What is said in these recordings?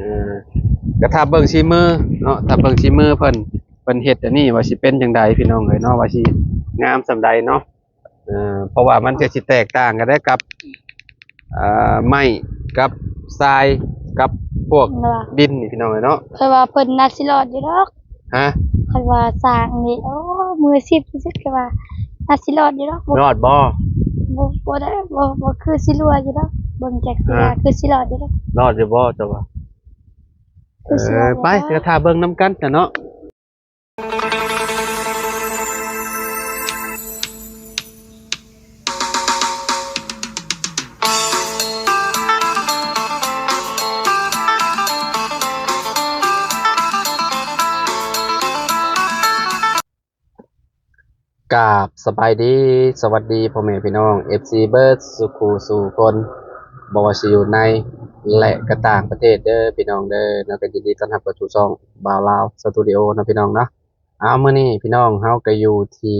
อก็ถ้าเบิ่งสีมือเนาะถ้าเบิ่งสีมือเพิ่นเฮ็ดอันนี้ว่าสิเป็นจังใดพี่น้องเอ้ยเนาะว่าสิงามส่ำใดเนาะเพราะว่ามันก็สิแตกต่างกันได้กับไม้กับทรายกับพวกดินนี่พี่น้องเอ้ยเนาะเคยว่าเพิ่นน่าสิรอดอยู่ดอกฮะเคยว่าสร้างนี่โอ้มือ10ที่สุดก็ว่าน่าสิรอดอยู่ดอกรอดบ่บ่ได้บ่คือสิรวยอยู่ดอกเบิ่งจากสิว่าคือสิรอดอยู่ดอกรอดอยู่บ่เจ้าว่าไปก็ถ้าเบิ่งนํกันจ้ะเนาะกราบสบายดีสวัสดีพ่อแม่พี่น้อง FC เบิร์ดสุขูสู่คนบ่ว่าสิอยู่ในและก็ต่างประเทศเด้อพี่น้องเด้อแล้วก็ยินดีต้อนรับเข้าสู่ช่องบ่าวลาวสตูดิโอนะพี่น้องเนาะมื้อนี้พี่น้องเฮาก็อยู่ที่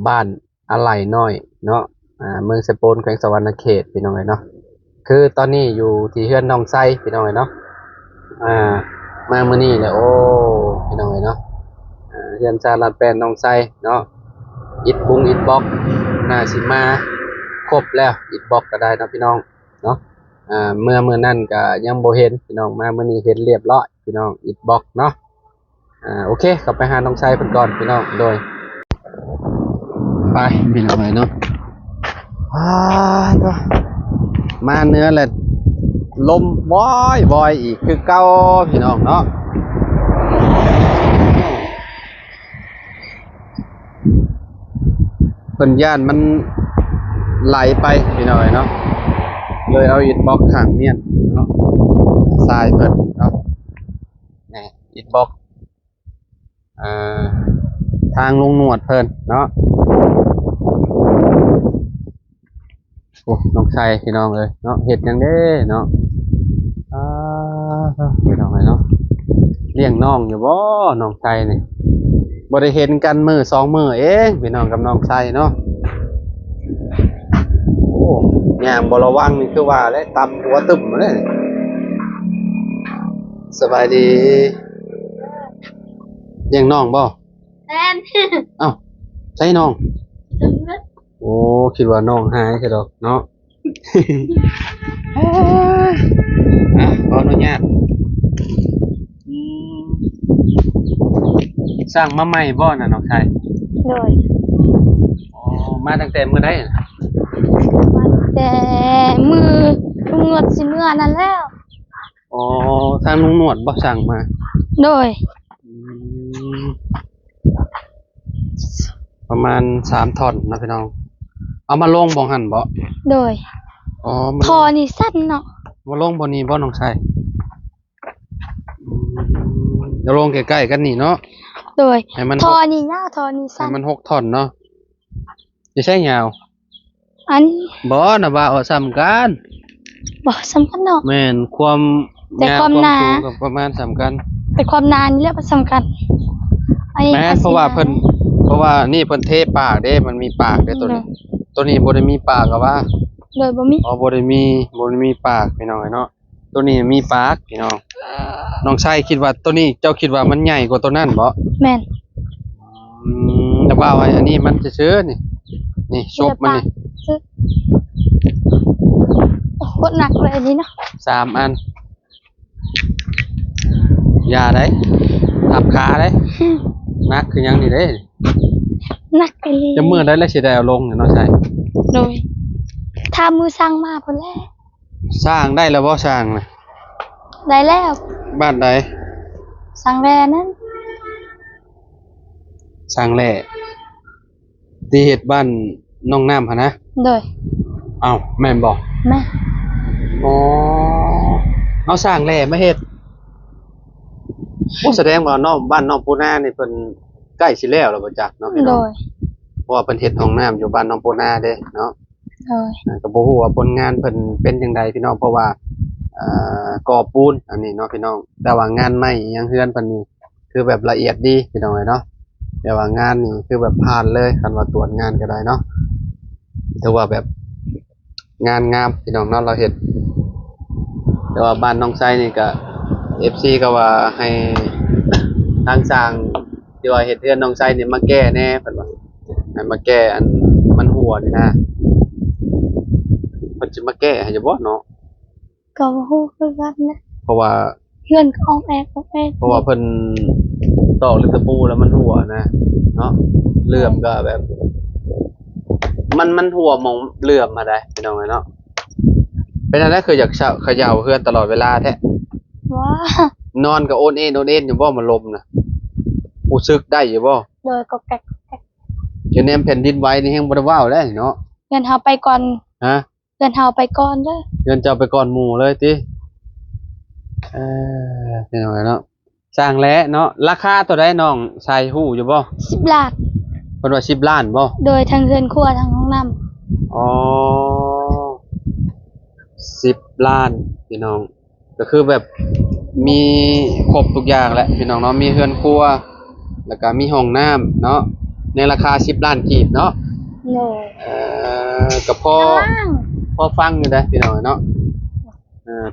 บ้านอะไหล่น้อยเนาะเมืองสะโปนแขวงสะหวรรณเขตพี่น้องเอ้ยเนาะคือตอนนี้อยู่ที่เฮือนน้องไส้พี่น้องเอ้ยเนาะมามื้อนี้เนี่ยโอ้พี่น้องเอ้ยเนาะเฮือนจานลาดแป้นน้องไส้เนาะอิฐบุงอิฐบล็อกน่าสิมาครบแล้วอิฐบล็อกก็ได้นะพี่น้องเนาะเมื่อนั้นก็ยังบ่เห็นพี่น้องมามื้อนี้เห็นเรียบร้อยพี่น้องอิฐบล็อกเนาะโอเคกลับไปหาน้องไส้เพิ่นก่อนพี่น้องโดยไปพี่น้องเนาะก็มาเนื้อแหละลมวอยอีกคือเก่าพี่น้องเนาะเพิ่นย่านมันไหลไปพี่น้องเนาะเลยเอาอิฐบล็อกข้างเมียนเนาะทรายเพิ่นเนาะนี่อิฐบล็อกทางลงหนวดเพิ่นเนาะโอ้น้องชายพี่น้องเลยเนาะเห็ดยังเด้เนาะพี่น้องเลยเนาะเลี้ยงน้องอยู่บ่น้องชายนี่บ่ได้เห็นกันมือ2มื้อเองพี่น้องกับน้องชายเนาะโอ้ย่างบ่ระวังนี่คือว่าได้ตำหัวตึมเลยสบายดีเลี้ยงน้องบ่แอน เอ้าใช่น้องโอ้คิดว่าน้องหายใช่ดอกเนาะขออนุญาตสร้างมาใหม่บ่น่ะน้องชายเลยมาตั้งแต่มื้อใดแต่มือลุงหนวดสิเมื่อนั้นแล้วทางลุงหนวดบ่สั่งมาโดยประมาณ3ท่อนนะพี่น้องเอามาลงบ่หั่นบ่โดยพอนี่สั้นเนาะมาลงบ่นี่บ่น้องชายเดี๋ยวลงใกล้ๆกันนี่เนาะโดยทอนี่ยาวทอนี่สั้นให้มัน6ท่อนเนาะจะใช้ยาวอันบ่น่ะว่าเอาซ้ำกันบ่ซ้ำกันเนาะแม่นความยาวความสูงก็ประมาณซ้ำกันเป็นความนานนี่แหละซ้ำกันแม่นเพราะว่านี่เพิ่นเทปากเด้มันมีปากเด้ตัวนี้บ่ได้มีปากก็ว่าโดยบ่มีบ่ได้มีปากพี่น้องเนาะตัวนี้มีปากพี่น้องน้องชายคิดว่าตัวนี้เจ้าคิดว่ามันใหญ่กว่าตัวนั้นบ่แม่นแต่ว่าไว้อันนี้มันซื่อๆนี่ชบมันนี่โคตรหนักเลยอันนี้เนาะ3อันอย่าได้ทับขาได้นักคือยังนี่เด้นักอีหลีจะมื้อใดแล้วสิได้เอาลงน้องชายโดยถ้ามือสร้างมาพุ่นแหละสร้างได้แล้วบ่สร้างน่ะได้แล้วบ้านใดสร้างแล้วนั้นสร้างแล่ที่เฮ็ดบ้านน้องน้ำหั่นนะโดยอ้าวแม่นบ่แม่เอาสร้างแล่มาเฮ็ดแสดงว่าน้องบ้านน้องปูนานี่เพิ่นใกล้สิแล้วบ่จักเนาะพี่น้องเพราะว่าเพิ่นเฮ็ดห้องน้ำอยู่บ้านน้องปูนาเด้เนาะก็บ่ฮู้ว่าผลงานเพิ่นเป็นจังไดพี่น้องเพราะว่าก่อปูนอันนี้เนาะพี่น้องแต่ว่างานไม้ยังเฮือนเพิ่นนี่คือแบบละเอียดดีพี่น้องเนาะแต่ว่างานนี่คือแบบผ่านเลยคันว่าตรวจงานก็ได้เนาะถือว่าแบบงานงามพี่น้องเนาะเราเฮ็ดแ แต่ว่าบ้านน้องไส้นี่ก็ FC ก็ว่าให้ทางสร้างที่ว่าเฮ็ดเรือนน้องไส้นี่มาแก้แน่เพิ่นว่าให้มาแก้อันมันหัวนี่นะเพิ่นสิมาแก้ให้อยู่บ่เนาะ ก็บ่ฮู้คือกันนะ เพราะว่า เพื่อนก็ออกแอก เพราะว่าเพิ่นตอกหรือตะปูแล้วมันหัวนะเนาะเหลื่อมก็แบบ มันหัวมองเหลื่อมมาได้พี่น้องเนาะเป็นอะไรคืออยากเขย่าเพื่อนตลอดเวลาแท้ ว่าน อนก็โอนเอ็นอยู่บ่มันลมนะรู้สึกได้อยู่บ่ โดยก็แก๊ก อยู่ในแผ่นดินไหวนี่แฮงบ่ได้ว้าวได้เนาะ เงินเฮาไปก่อน ฮะ เงินเฮาไปก่อนเด้อ เงินจะเอาไปก่อนหมู่เลยติพี่น้องเนาะสร้างแล้วเนาะราคาเท่าใดน้องชายฮู้อยู่บ่ 10 ล้าน เพิ่นว่า10 ล้านบ่ โดยทั้งเรือนครัวทั้งห้องน้ำ อ๋อ10 ล้านพี่น้องก็คือแบบมีครบทุกอย่างแหละพี่น้องเนาะมีเรือนครัวแล้วก็มีห้องน้ำเนาะในราคา10 ล้านกีบเนาะ โดย ก็พอฟังอยู่ได้พี่น้องเนาะ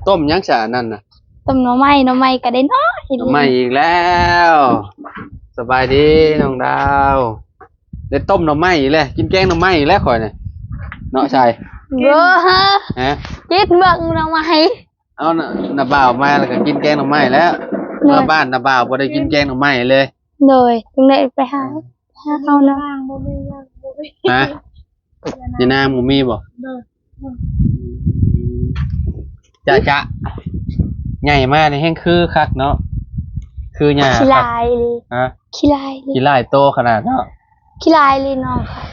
ต้มยังฉะนั่นน่ะ ต้มหน่อไม้ก็ได้น้อย ต้มใหม่อีกแล้วสบายดีน้องดาวได้ต้มหน่อไม้อีกแล้วกินแกงหน่อไม้อีกแล้วข่อยเนี่ยเนาะชาย เบ้อฮะ ฮะ กินเบิ่งหน่อไม้ เอาน้าบ่าวมาแล้วก็กินแกงหน่อไม้แล้วเมื่อบ้านน้าบ่าวบ่ได้กินแกงหน่อไม้เลย โดยจึงได้ไปหาเอานะ ฮะนี่นางบ่มีบ่จะใหญ่มากนี่แฮงคือคักเนาะคือหญ้า ขี้ คัก ลายเลย ฮะ ขี้ลายเลย กี่ลายโตขนาดเนาะ ขี้ลายเลยน้องค่ะ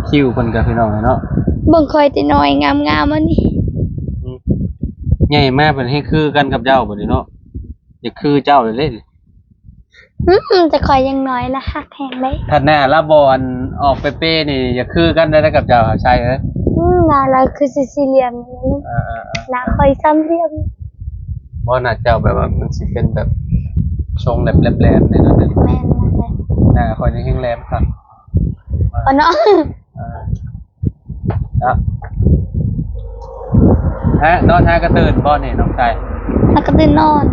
คิวเพิ่นก็พี่น้องเนาะ เบิ่งคอยแต่น้อยงามๆอันนี้ ใหญ่มากเพิ่นให้คือกันกับเจ้าบัดนี้เนาะอย่าคือเจ้าเลยเด้ จะคอยยังน้อยละหักแหงเลย ถ้าหน้าละบอนออกไปเป้นี่อย่าคือกันได้กับเจ้าใช่เด้ นาเราคือซิซิเลียนนาคอยซ้ำเรียม บ่น่าเจ้าแบบว่ามันสิเป็นแบบทรงแหลมๆในนั้นน่ะ แม่นนั่นแหละ หน้าคอยนี่แห้งแหลมครับ อ๋อเนาะ นอนหากระตื่นบ่นี่น้องชาย แล้วก็ตื่นนอน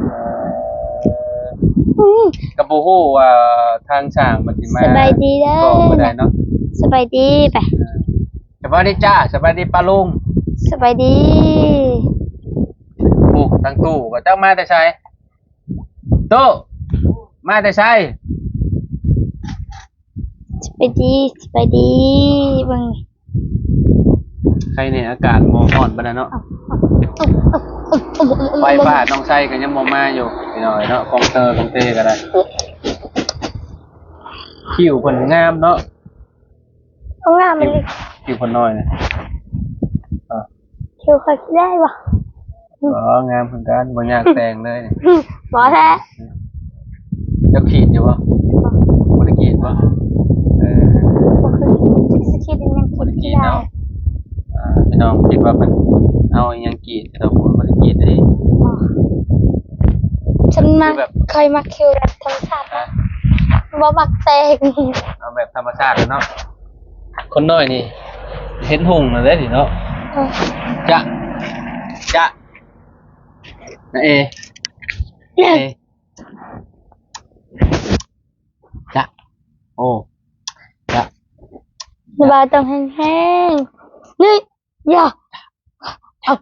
กับบ่ฮู้ว่าทางช่างมันสิมา สบายดีเด้อ บอกบ่ได้เนาะ สบายดีไป สบายดีจ้าสบายดีป้าลุง สบายดี ตู้ตั้งตู้ก็เจ้ามาแต่ไสตู้มาแต่ไส สบายดีสบายดีเบิ่ง ใครเนี่ยอากาศบ่ร้อนปานนั้นเนาะไฟฟ้าต้องใช้ก็ยังบ่มาอยู่พี่น้อยเนาะของเตก็ได้คิวเพิ่นงามเนาะ เอางามมันเลย คิวเพิ่นน้อยนะ คิวคอยได้บ่ งามเหมือนกันบ่ยากแต่งเลยเนี่ย บ่แท้ จะขีดอยู่บ่บ่ได้ขีดบ่ บ่คือสกิดยัง บ่ได้ คิ ขี ด ด ได้ เนาะพี่น้องคิดว่าเพิ่นเอาอิหยังขีดแต่บ่ได้ขีดเด้ ฉันมาเคยมาคิวแบบธรรมชาตินะบ่มักแตง เอาแบบธรรมชาติเนาะคนน้อยนี่เห็นหุ่งน่ะเด้ดิเนาะจะนะเอจะโอ้จะ สบายต้องแห้งๆนี่อย่าเอา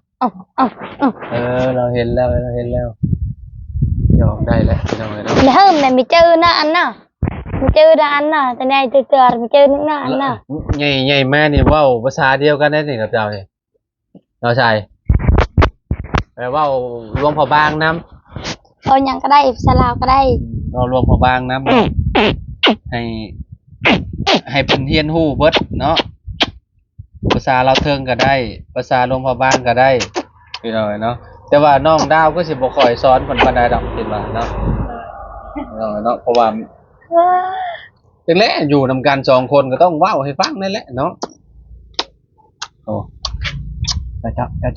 เราเห็นแล้วยอมได้แล้วพี่น้องเนาะ แล้วมันไม่เจอหน้าอันน่ะไม่เจอหน้าอันน่ะแต่ในเจอไม่เจอหน้าอันน่ะ ใหญ่แม่นี่เว้าภาษาเดียวกันได้นี่กับเจ้านี่เราใช่แปลว่ารวมพอบางน้ำ เอาหยังก็ได้สลาวก็ได้ เรารวมพอบางน้ำให้เพิ่นเรียนรู้เบิดเนาะภาษาเราเทิงก็ได้ภาษารวมพอบางก็ได้พี่น้องเนาะแต่ว่าน้องดาวก็สิบ่ค่อยสอนเพิ่นปานใดดอกเห็นว่าเนาะเพราะว่าจังแลอยู่นำกัน2คนก็ต้องเว้าให้ฟังนั่นแหละเนาะโอ้จ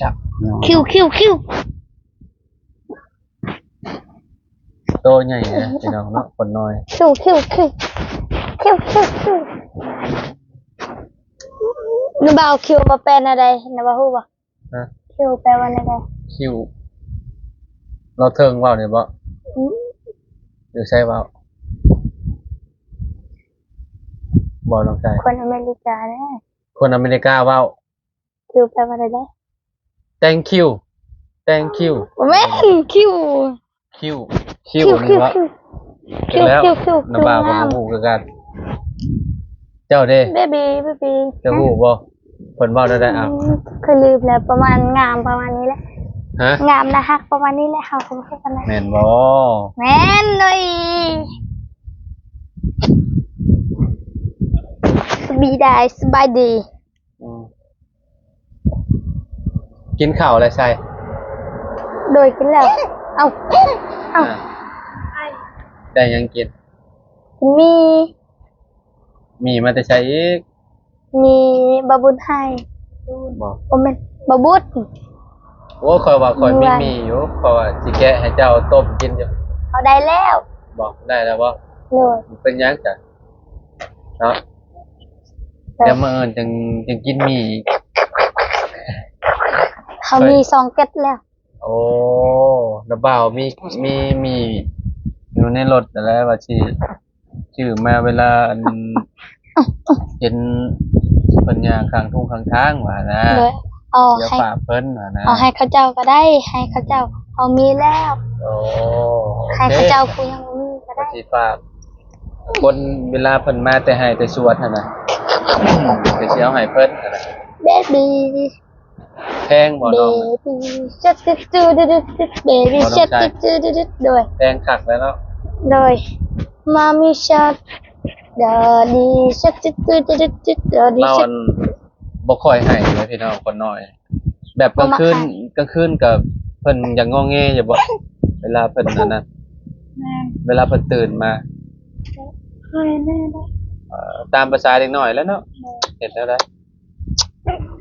ะคิวโตใหญ่นะพี่น้องเนาะคนน้อย คิวนึกว่าคิวมาเป็นอะไรนะบ่ฮู้บ่ ฮะ คิวแปลว่าอะไร คิว เราเทิงเว้านี่บ่ อืม หรือใช่เว้าบ่น้องชาย คนอเมริกาแน่ คนอเมริกาเว้า คิวแปลว่าอะไรได้ thank you thank you แม่นคิว คิว คิว นี่ คิว ว่า คิว แล้ว คิวคิว น้ำบ่าวก็ งาม บ่ฮู้คือกัน เจ้าเด้ เบบีเบบี เจ้าฮู้บ่เพิ่นเว้าได้อ้าว เคยลืมแล้วประมาณงามประมาณนี้แหละ ฮะ งามนะฮักประมาณนี้แหละเขาไม่ค่อยกันนะ แม่นบ่ แม่นเลยสบายได้สบายดี อืมกินข้าวอะไรใช่ โดยกินแล้วเอา อ่าได้หยังกิน มี มีมาแต่ใช้อีก มีบะบุญให้ บ่ โอเมนบะบุญ โอ้ข่อยว่าข่อย ม่วน มีอยู่ข่อยว่าสิแกะให้เจ้าต้มกินอยู่ เอาได้แล้ว บ่ได้แล้วบ่ เลย มันเป็นหยังจ้ะเนาะ แต่ เดี๋ยวมื้ออื่นจึงกินหมี่อีก เขามีซองเก็ตแล้ว โอ้ระบ่าวมีอยู่ในรถอะไรว่าสิชื่อมาเวลาอันเห็นเพิ่นย่างข้างทุ่งข้างทางว่านะ เลยเอา เดี๋ยว ให้ ฝากเพิ่นว่านะ เอาให้เขาเจ้าก็ได้ ให้เขาเจ้าเอามีแล้ว โอ้ ให้เขาเจ้าคุยยังมีก็ ก็ ได้ สิฝากคนเวลาเพิ่นมาแต่ให้แต่สวดหั่นน่ะก็สิเอาให้เพิ่นหั่นน่ะ เบบี แพงบ่ เบ น้อง บีชัดจืดดืดเบบีชัดจืดดืดโดย แพงคักแล้วเนาะ โดยมามีชัดดอดีชัดจืดดืดดอดี เรา ชั อั ด นบ่ค่อยให้เลยพี่น้องคนน้อย แบบกลางคืน บ่มักให้ กลางคืนกับเพิ่นอย่างงอแงอย่าบ่เวลาเพิ่นอันนั้นเวลาเพิ่นตื่นมา เคยแน่ได้ ตามภาษาเด็กน้อยแล้วเนาะเห็นแล้วได้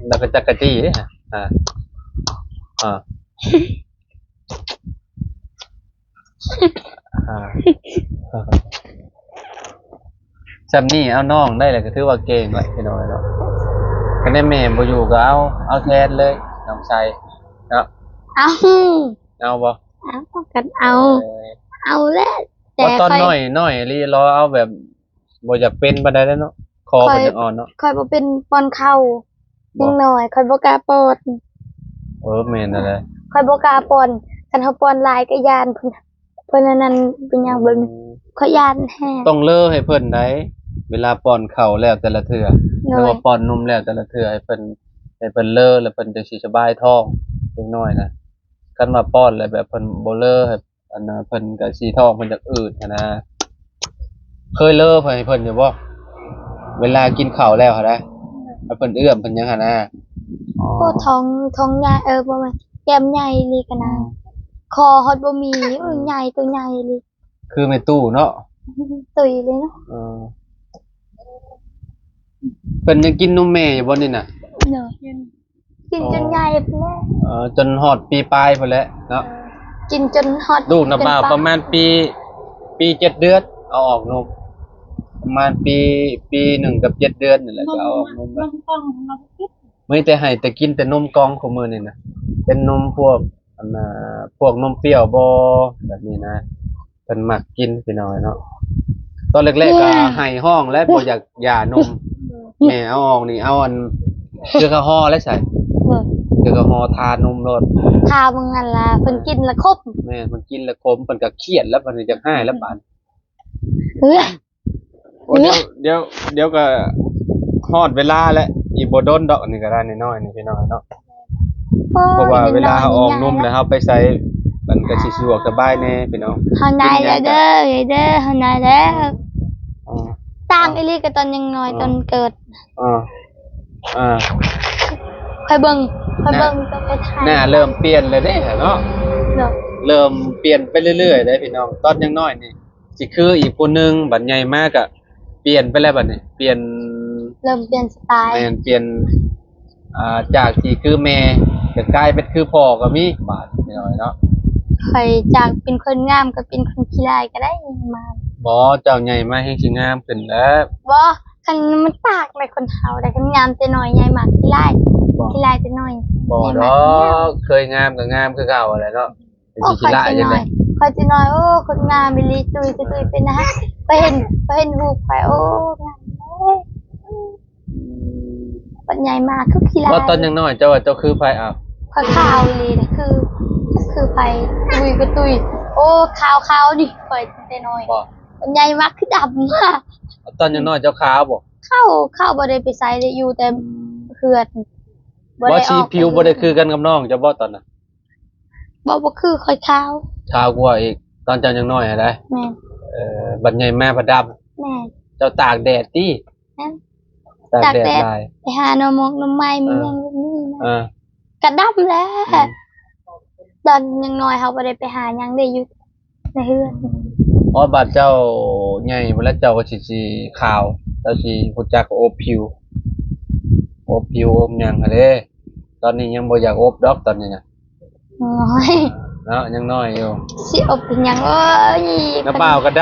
แล้วก็จักกะจี้เด้อ่าอ่าอ่าซำนี้เอาน้องได้เลยก็ถือว่าเก่งแหละพี่น้อยเนาะคันได้แม่บ่อยู่ก็เอาแทนเลยน้องชายเนาะ เอา เอาบ่ เอากันเอาแล้วแต่ ว่าตอน ค่อย น้อยลีรอเอาแบบบ่อยากเป็นบันไดแล้วเนาะคอมันยังอ่อนเนาะ ค่อยบ่เป็นปอนเข้ายังน้อยค่อยบ่กล้าปอน แม่นอะไร ค่อยบ่กล้าปอนคันเฮาปอนหลายก็ยานเพิ่นอันนั้นเป็นหยังเบิ่งค่อยยานแฮง ต้องเลอให้เพิ่นได้เวลาป้อนข้าวแล้วแต่ละเทื่อหรือว่าป้อนนมแล้วแต่ละเทื่อให้เพิ่นเลอแล้วเพิ่นจังสิสบายท้องเล็กน้อยนะคันว่าป้อนแล้วแบบเพิ่นบ่เลอให้อันน่ะเพิ่นก็สิท้องเพิ่นจักอืดหั้นนะเคยเลอเพิ่นให้เพิ่นอยู่บ่เวลากินข้าวแล้วหั่นนะแล้วเพิ่นเอื้อมเพิ่นหยังหั่นนะอ๋อ โอ้ท้องใหญ่บ่แม่นแก้มใหญ่ลีกันนะคอฮอดบ่มีใหญ่ตัวใหญ่เลย คือแม่ตู้เนาะ ตุยเลยเนาะ เออเพิ่นยังกินนมแม่อยู่บ่นี่น่ะ เนาะกินจนใหญ่ไปแล้ว จนฮอดปีปลายพุ่นแหละเนาะ กินจนฮอด ลูกน่ะบ่าวประมาณปี7เดือนเอาออกนมประมาณปี1กับ7เดือนนี่แหละก็เอาออกนมแล้วไม่แต่ให้แต่กินแต่นมกล่องของมื้อนี่น่ะเป็นนมพวกอันน่ะพวกนมเปรี้ยวบ่แบบนี้นะเพิ่นมักกินพี่น้อยเนาะตอนแรกๆก็ให้ห้องและบ่อยากหย่านม แม่เอาออกนี่เอาอันเกลือแอลกอฮอล์แล้วใส่ เนาะ เกลือแอลกอฮอล์ทานมรด ทามึงนั่นล่ะเพิ่นกินและครบ แม่มันกินแล้วขมมันก็เครียดแล้วมันจะให้แล้วบาด เฮ้ย โอ้เดี๋ยวก็ฮอดเวลาแล้วอีบ่โดนดอกนี่ก็ได้น้อยๆนี่พี่น้อยเนาะเพราะว่าเวลาเฮาออกนมแล้วเฮาไปใส่มันก็สิสะดวกสบายแน่พี่น้อง เฮาได้แล้วเด้อเฮาได้แล้ว อ๋อ ต่างอีหลีกับตอนยังน้อยตอนเกิด อ่าอ่า ค่อยเบิ่งต้องไปถ่าย หน้าเริ่มเปลี่ยนเลยเด้เนาะ เนาะ เริ่มเปลี่ยนไปเรื่อยๆได้พี่น้องตอนยังน้อยนี่สิคืออีกผู้หนึงบัดใหญ่มากอะเปลี่ยนไปแล้วบัดนี้เปลี่ยน เริ่มเปลี่ยนสไตล์ แม่นเปลี่ยนจากที่คือแม่ก็กลายเป็นคือพ่อก็มีบาดพี่น้อยเนาะ ค่อยจากเป็นคนงามก็เป็นคนขี้ร้ายก็ได้มา บ่เจ้าใหญ่มาแห่งสิงามขึ้นแล้ว บ่คันมันตากในคนเฮาได้คันงามแต่น้อยใหญ่มากขี้ร้าย บ่ ขี้ร้ายแต่น้อย บ่ ใหญ่ ด มา อก กเคยงามก็งามคือเก่าแหละเนาะ เป็น โอ้ สิขี้ละ คอย จัง จะ ได๋ คอยจะน้อยโอ้คนงามไปลีตุยจะตุยเป็นนะไปเห็นรูปไปโอ้งามเลยปัญญายมากคือขี้ลา ว่าตอนยังน้อยเจ้าว่าเจ้าคือไผอ้าว ข้าวขาวเลยนะคือไปตุยก็ตุยโอ้ขาวดิคอยแต่น้อย บ่ ปัญญายมากคือดำมาก ตอนยังน้อยเจ้าขาวบ่ เข้าบ่ได้ไปไสได้อยู่แต่เพื่อนบ่ บ่ ได้อ สี อก ผิวบ่ได้คือกันกับน้องเจ้าบ่ตอนน่ะ บ่คือคอยขาว ขาวกว่าอีกตอนเจ้ายังน้อยอะได้ แม่น บัดใหญ่แม่บัดดำ แม่น เจ้าตากแดดติ แม่น ตากแดดหลาย ไปหาหน่อมกหน่อไม้มีหยังแบบนี้นะ เออก ระดำแล้วตอนยังน้อยเขาบ่ได้ไปหาหยังได้อยู่ในเฮือน เพราะบัดเจ้าใหญ่เวลาเจ้าก็สิขาวเจ้าสิรู้จักโอบผิวโอบผิวโอบหยังหั่นเด้ตอนนี้ยังบ่อยากโอบดอกตอนนี้น่ะ น้อย เนาะยังน้อยอยู่ สิอบเป็นหยังโอ้ย น้าบ่าวก็ด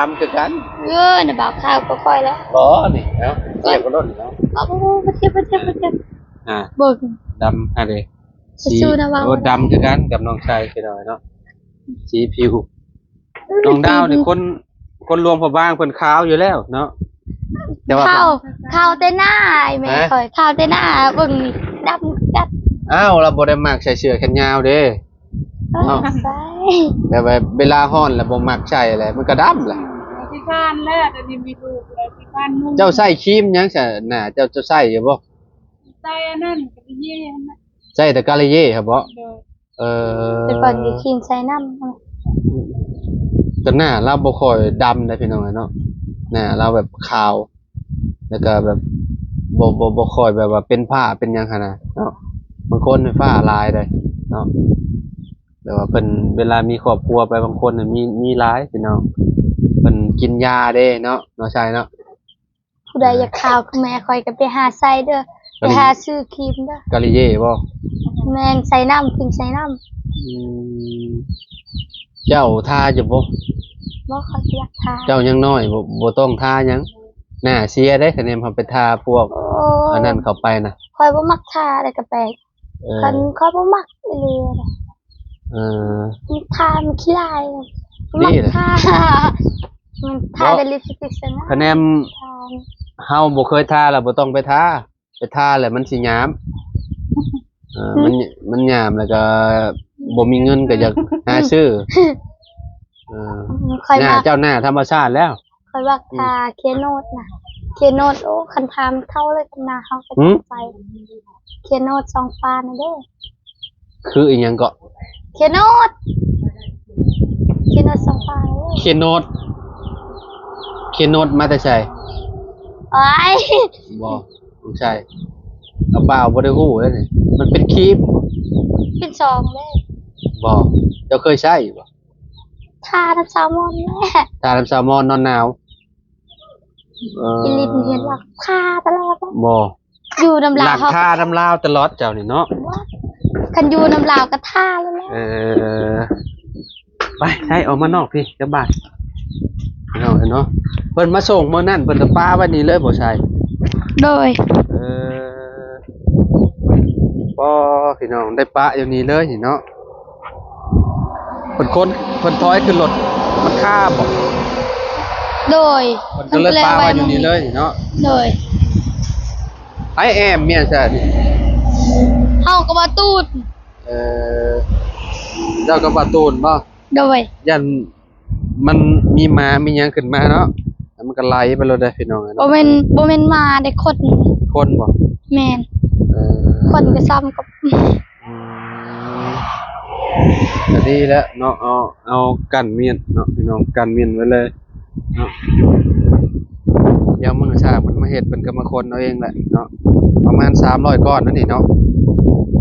ำคือกัน เอ้ยน่ะบ่าวข้าวก็ค่อยแล้ว บ่นี่เนาะเทียบกันโลดนี่เนาะ โอ้บ่เจ็บอ่า เบิ่ง ดำฮะเด้ สู้ๆนะว่าว โอ้ดำคือกันกับน้องชายคือน้อยเนาะสีผิวน้องดาวนี่คนรวมพอบ้างเพิ่นขาวอยู่แล้วเนาะแต่ว่า ข้าวแต่หน้าไอ้แม่ ฮะ ค่อยข้าวแต่หน้าเบิ่งนี่ดำกัด อ้าวเราบ่ได้มักใส่เสื้อแขนยาวเด้ อ้าว ไป แบบว่าเวลาร้อนแล้วบ่มักใส่แหละมันก็ดำแหละ ที่บ้านแล้วแต่นี่มีลูกแล้วที่บ้านนุ่ง เจ้าใส่ครีมหยังซะน่ะเจ้าใส่อยู่บ่ ใจอันนั้นก็ไปเย่นะ ใส่แต่กาลเย่ครับบ่ เด้อ เออ แต่ก่อนก็กินใส่น้ำ แต่หน้าเราบ่ค่อยดำได้พี่น้องเนาะหน้าเราแบบขาว แล้วก็แบบบ่ค่อยแบบว่าเป็นผ้าเป็นหยังหั่นน่ะเนาะบางคนเป็นฝ้าลายได้เนาะแต่ว่าเพิ่นเวลามีครอบครัวไปบางคนน่ะมีหลายพี่น้องเพิ่นกินยาเด้เนาะเนาะใช่เนาะ ผู้ใดอยากข่าวคือแม่คอยก็ไปหาใส่เด้อไปหาซื้อครีมเด้อก าลิเย่บ่ แม่นใส่น้ำกินใส่น้ อืมเจ้าทาอยู่บ่ ำบ่ค่อยอยากทา เจ้ายังน้อยบ่ต้องทาหยังหน้าเสียได้คะแนนพอไปทาพวก โอ้ อันนั้นเข้าไปนะ คอยบ่มักทาอะไรก็แปลก เออ คันคอยบ่มักอีหลีนะ เออ มันทามันขี้ลายนะ นี่ มัก แหละ ทามันทาแต่ลิปสติกซะนะคะ แนน ทา เฮาบ่เคยทาแล้วบ่ต้องไปทาไปทาแล้วมันสิหยามมันหยามแล้วก็บ่มีเงินก็อยากหาซื้อเออ คอย หน้า มัก เจ้าหน้าธรรมชาติแล้ว คอยมักทาเคโนดนะเคโนดโอ้คันทามนเท่าเลยกันนาเฮาก็ หืม ไปเคโนด2ปานนะเด้อ คืออีหยังก็ เคโนด2ปานเด้อ เคโนดมาแต่ไส ไอ้ บ่ต้องใช่เอาเปล่าบ่ได้ฮู้แล้วนี่มันเป็นครีม เป็นซองเด้อ บ่เจ้าเคยใช้บ่ ทาน้ำแซลมอนแม่ ทาน้ำแซลมอนนอนหนาวเออ อีลินเห็นหลักทาตลอดนะ บ่ อยู่น้ำ ห ลา ลั ว ก เขา ทาน้ำลาวตลอดเจ้านี่เนาะ คันอยู่น้ำลาวก็ทาแล้วแหละ เออไปให้ออกมานอกพี่จะบาดเอาเนาะเพิ่นมาส่งมื้อนั้นเพิ่นจะป้าไว้นี่เลยบ่ใช่ โดย เออป้อพี่น้องได้ป้าอยู่นี่เลยนี่เนาะเพิ่นถอยขึ้นรถมันค่าบ่ โดย เพิ่นก็เลยป้าไว้อยู่นี่เลยนี่เนาะ โดย ไอแอมเมียซะนี่ เฮาก็มาตูด เออเจ้าก็บ่ตูนบ่ โดย ยันมันมีหมามีหยังขึ้นมาเนาะแล้วมันก็ไหลไปเลยได้อพี่น้อง บ่ เนาะ แม่นมาได้คน คนบ่ แม่น เออ คนก็ซ้ำกับ อืมก็ดีแล้วเนาะเอากันเมียนเนาะพี่น้องกันเมียนไว้เลยเนาะเดี๋ยวมื้อเช้ามันมาเฮ็ดเป็นก็มาคนเอาเองแหละเนาะประมาณ300ก้อนนั่นนี่เนาะ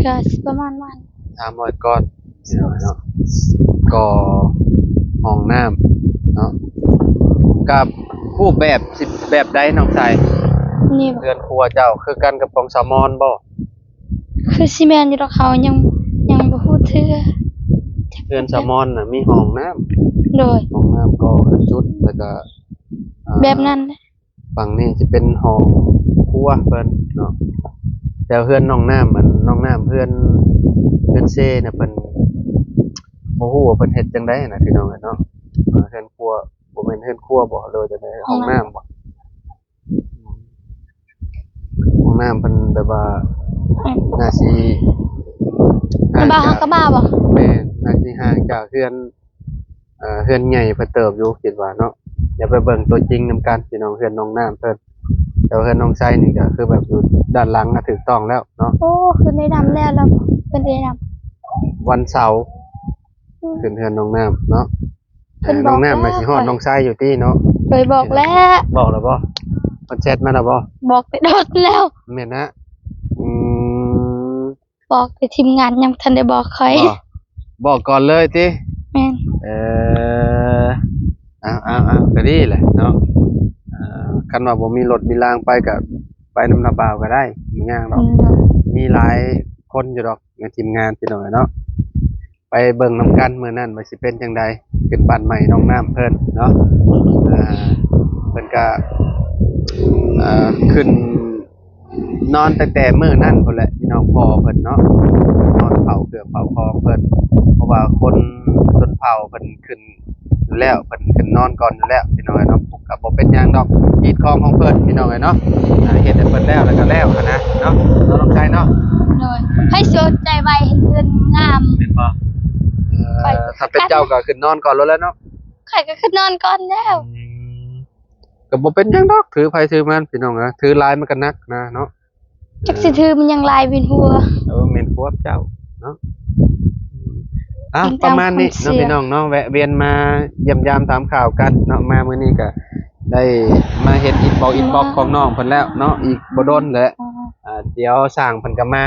ก็สิประมาณวัน 300ก้อนพี่น้องเนาะก็ห้องน้ำเนาะกับรูปแบบสิแบบใดน้องชาย นี่บ่ เรือนครัวเจ้าคือกันกับของสามอนบ่ คือสิแม่นอยู่ดอกเขายังบ่ฮู้เทื่อ เรือนสามอนน่ะมีห้องน้ำ โดย ห้องน้ำก็คือชุดแล้วก็แบบนั้นนะ ฝั่งนี้จะเป็นห้องครัวเพิ่นเนาะแต่เพื่อนน้องน้ำมันน้องน้ำเพื่อนเซน่ะเพิ่น บ่ฮู้ว่าเพิ่นเฮ็ดจังได๋นะพี่น้องเนาะเฮือนครัวบ่แม่นเฮือนครัวบ่เลยจังได๋ห้องน้ำบ่ห้องน้ำเพิ่นแบบว่าน่าสิ ในบ้านเขาก็มาบ่ แม่นน่าสิห่างจากเฮือนเฮือนใหญ่เพิ่นเติบอยู่คิดว่าเนาะอย่าไปเบิ่งตัวจริงนำกันพี่น้องเฮือนน้องน้ำเพิ่นแต่เฮือนน้องไส้นี่ก็คือแบบอยู่ด้านหลังก็ถูกต้องแล้วเนาะ โอ้คือได้นำแล้วเป็นได้นำ วันเสาร์ขึ้นเฮือนน้องน้ำเนาะ เพิ่นบอก น้องน้ำมา แล้ว สิฮอดน้องไส้อยู่ที่เนาะ เคยบอกแล้ว บอกแล้วบ่เพิ่นแชทมาแล้วบ่ บอกไปโดดแล้ว แม่นนะอืม บอกไปทีมงานยังทันได้บอกใคร บอกก่อนเลยติ แม่น เออเอาก็ดีแหละเนาะคันว่าบ่มีรถมีรางไปก็ไปนำนาบ่าวก็ได้มีหยังดอกมีหลายคนอยู่ดอกในทีมงานพี่น้องเนาะไปเบิ่งนำกันมื้อนั้นว่าสิเป็นจังไดขึ้นบ้านใหม่น้องน้ำเพิ่นเนาะเพิ่นก็ขึ้นนอนตั้งแต่มื้อนั้นพุ่นแหละพี่น้องพ่อเพิ่นเนาะนอนเผาเครื่องเผาของเพิ่นเพราะว่าคนชนเผ่าเพิ่นขึ้นอยู่แล้วเพิ่นขึ้นนอนก่อนอยู่แล้วพี่น้องเนาะก็บ่เป็นหยังดอกอีดของของเพิ่นพี่น้องเนาะเฮ็ดให้เพิ่นแล้วก็แล้วนะเนาะน้องชายเนาะ โดยให้สนใจไว้เห็นเดือนงาม แม่นบ่ถ้าเป็นเจ้าก็ขึ้นนอนก่อนแล้วเนาะ ใครก็ขึ้นนอนก่อนแล้ว ก็บ่เป็นหยังดอกถือไผถือมันพี่น้องนะถือลายมันก็นักนะเนาะ จักสิถือมันยังลายเวียนหัว แม่นควบเจ้าเนาะประมาณนี้เนาะพี่น้องเนาะแวะเวียนมาเยี่ยมยามถามข่าวกันเนาะมามื้อนี้ก็ได้มาเฮ็ดอินบ็อกของน้องเพิ่นแล้วเนาะอีกบ่โดนแหละเดี๋ยวสร้างเพิ่นก็มา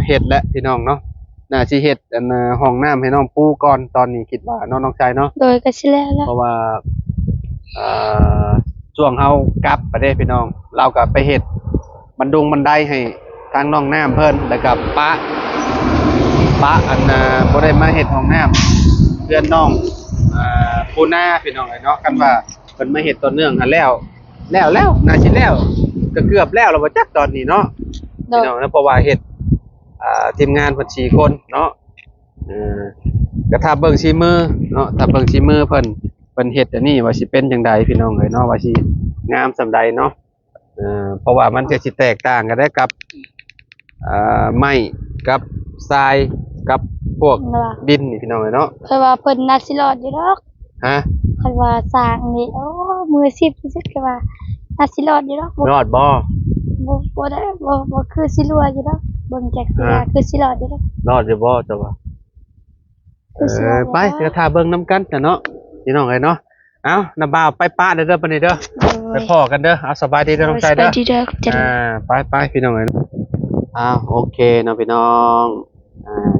เฮ็ดแล้วพี่น้องเนาะน่าสิเฮ็ดห้องน้ำให้น้องปูก่อนตอนนี้คิดว่าเนาะน้องชายเนาะ โดยก็สิแล้ว เพราะว่าช่วงเฮากลับไปเด้พี่น้องเราก็ไปเฮ็ดบันไดให้ทางน้องน้ำเพิ่นแล้วก็ปะอันบ่ได้มาเฮ็ดห้องน้ำเพื่อนน้องปูนาพี่น้องเนาะกันว่าเพิ่นมาเฮ็ดต้นเนื่องหันแล้วน่าสิแล้วก็เกือบแล้วบ่จักตอนนี้เนาะพี่น้องนะเพราะว่าเฮ็ดทีมงานเพิ่น4คนเนาะก็ถ้าเบิ่งฝีมือเนาะถ้าเบิ่งฝีมือเพิ่นเฮ็ดอันนี้ว่าสิเป็นจังไดพี่น้องเอ้ยเนาะว่าสิงามส่ำใดเนาะเพราะว่ามันก็สิแตกต่างกันได้กับไม้กับทรายกับพวกดินนี่พี่น้องเอ้ยเนาะ เคยว่าเพิ่นน่าสิรอดอยู่ดอก ฮะ เคยว่าสร้างนี่โอ้มือ10ที่สุดก็ว่าน่าสิรอดอยู่ดอก รอดบ่ บ่ได้บ่คือสิรัวอยู่ดอกเบิ่งจากสิว่าคือสิรอดอยู่ดอก รอดอยู่บ่จ้ะว่าไปก็ถ้าเบิ่งนํกันจ้ะเนาะพี่น้องเอ้ยเนาะเอ้าน้าบ่าวไปปะเด้อปานนี้เด้อไปพ้อกันเด้อเอาสบายดีเด้อน้องชายเด้อ สบายดีเด้อจะ ไปพี่น้องเอ้ยโอเคเนาะพี่น้อง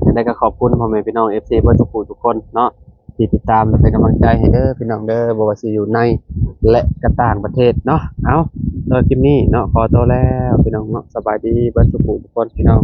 จะได้ก็ขอบคุณพ่อแม่พี่น้อง FC เบิดทุกคนเนาะที่ติดตามและเป็นกำลังใจให้เด้อพี่น้องเด้อบ่ว่าสิอยู่ในและก็ต่างประเทศเนาะเอาโดยคลิปนี้เนาะขอตัวแล้วพี่น้องเนาะสบายดีเบิดทุกคนพี่น้อง